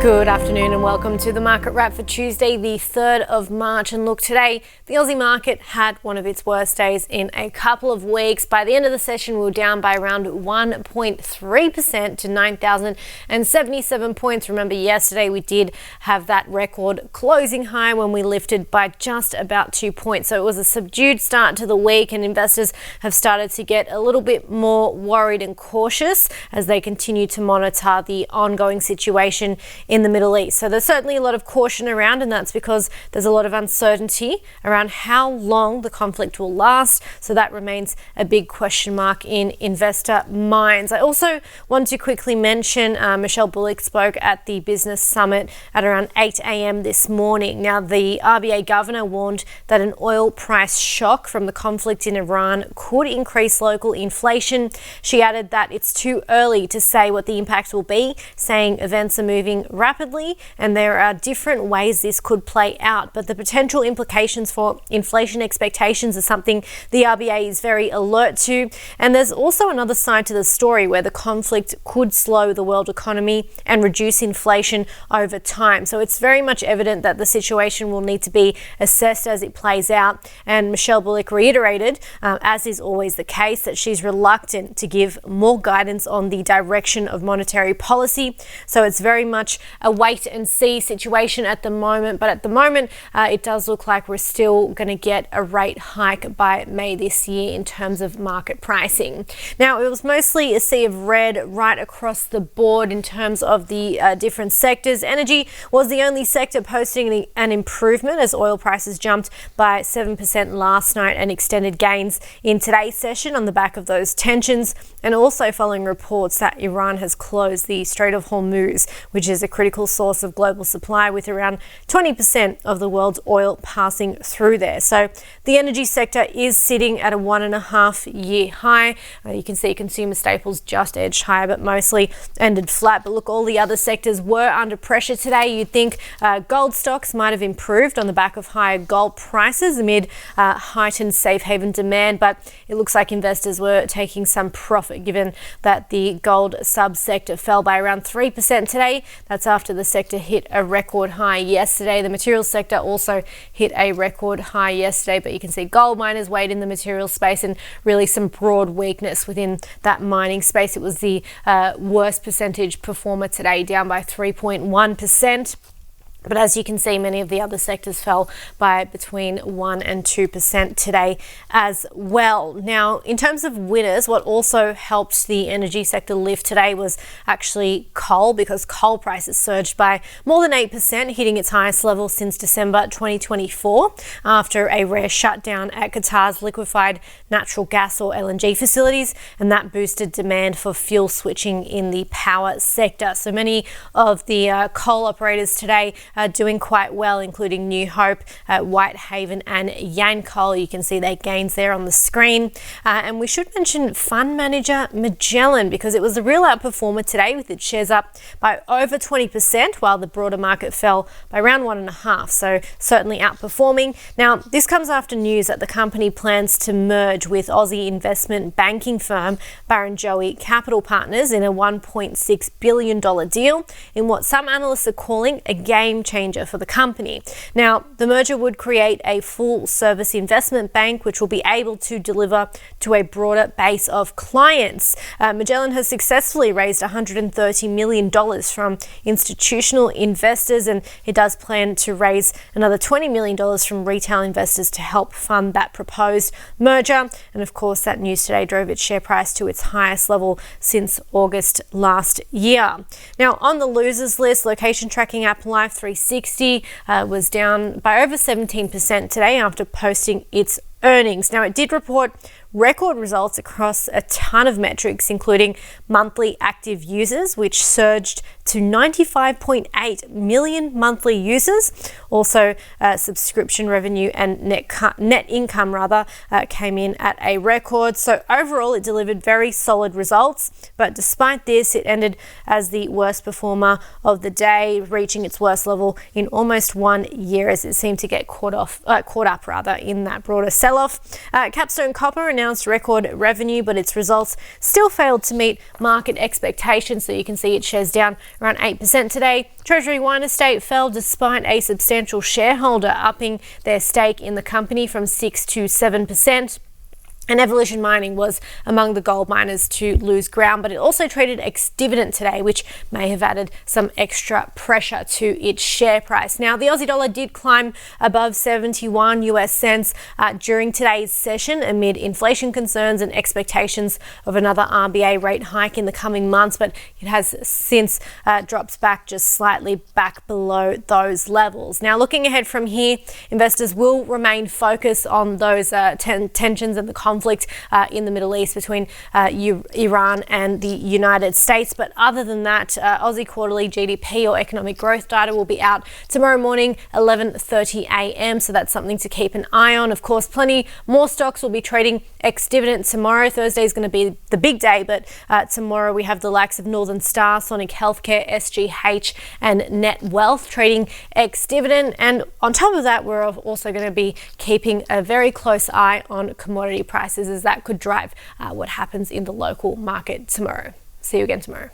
Good afternoon and welcome to the Market Wrap for Tuesday, the 3rd of March. And look, today, the Aussie market had one of its worst days in a couple of weeks. By the end of the session, we were down by around 1.3% to 9,077 points. Remember, yesterday we did have that record closing high when we lifted by just about 2 points. So it was a subdued start to the week, and investors have started to get a little bit more worried and cautious as they continue to monitor the ongoing situation in the Middle East. So there's certainly a lot of caution around, and that's because there's a lot of uncertainty around how long the conflict will last. So that remains a big question mark in investor minds. I also want to quickly mention Michelle Bullock spoke at the Business Summit at around 8 a.m. this morning. Now, the RBA governor warned that an oil price shock from the conflict in Iran could increase local inflation. She added that it's too early to say what the impact will be, saying events are moving rapidly and there are different ways this could play out, but the potential implications for inflation expectations is something the RBA is very alert to. And there's also another side to the story where the conflict could slow the world economy and reduce inflation over time. So it's very much evident that the situation will need to be assessed as it plays out. And Michelle Bullock reiterated, as is always the case, that she's reluctant to give more guidance on the direction of monetary policy. So it's very much a wait and see situation at the moment, but at the moment it does look like we're still going to get a rate hike by May this year in terms of market pricing. Now, it was mostly a sea of red right across the board in terms of the different sectors. Energy was the only sector posting an improvement as oil prices jumped by 7% last night and extended gains in today's session on the back of those tensions, and also following reports that Iran has closed the Strait of Hormuz, which is a critical source of global supply, with around 20% of the world's oil passing through there. So the energy sector is sitting at a 1.5-year high. You can see consumer staples just edged higher, but mostly ended flat. But look, all the other sectors were under pressure today. You'd think gold stocks might have improved on the back of higher gold prices amid heightened safe haven demand, but it looks like investors were taking some profit given that the gold subsector fell by around 3% today. That's after the sector hit a record high yesterday. The materials sector also hit a record high yesterday, but you can see gold miners weighed in the materials space and really some broad weakness within that mining space. It was the worst percentage performer today, down by 3.1%. But as you can see, many of the other sectors fell by between 1% and 2% today as well. Now, in terms of winners, what also helped the energy sector lift today was actually coal, because coal prices surged by more than 8%, hitting its highest level since December 2024 after a rare shutdown at Qatar's liquefied natural gas or LNG facilities, and that boosted demand for fuel switching in the power sector. So many of the coal operators today doing quite well, including New Hope, Whitehaven and Yancoal. You can see their gains there on the screen. And we should mention fund manager Magellan, because it was a real outperformer today with its shares up by over 20%, while the broader market fell by around 1.5%. So certainly outperforming. Now, this comes after news that the company plans to merge with Aussie investment banking firm Barrenjoey Capital Partners in a $1.6 billion deal in what some analysts are calling a game changer for the company. Now, the merger would create a full service investment bank which will be able to deliver to a broader base of clients. Magellan has successfully raised $130 million from institutional investors, and it does plan to raise another $20 million from retail investors to help fund that proposed merger. And of course, that news today drove its share price to its highest level since August last year. Now, on the losers list, location tracking app Life360 was down by over 17% today after posting its earnings. Now, it did report record results across a ton of metrics, including monthly active users, which surged to 95.8 million monthly users. Also, subscription revenue and net income came in at a record. So overall, it delivered very solid results. But despite this, it ended as the worst performer of the day, reaching its worst level in almost 1 year, as it seemed to get caught up in that broader sell sell-off. Capstone Copper announced record revenue, but its results still failed to meet market expectations, so you can see its shares down around 8% today. Treasury Wine Estate fell despite a substantial shareholder upping their stake in the company from 6 to 7%. And Evolution Mining was among the gold miners to lose ground, but it also traded ex-dividend today, which may have added some extra pressure to its share price. Now, the Aussie dollar did climb above 71 US cents during today's session amid inflation concerns and expectations of another RBA rate hike in the coming months, but it has since dropped back just slightly back below those levels. Now, looking ahead from here, investors will remain focused on those tensions and the conflict in the Middle East between Iran and the United States. But other than that, Aussie quarterly GDP or economic growth data will be out tomorrow morning, 11:30 a.m. So that's something to keep an eye on. Of course, plenty more stocks will be trading ex-dividend tomorrow. Thursday is going to be the big day, but tomorrow we have the likes of Northern Star, Sonic Healthcare, SGH and Net Wealth trading ex-dividend. And on top of that, we're also going to be keeping a very close eye on commodity prices, as that could drive what happens in the local market tomorrow. See you again tomorrow.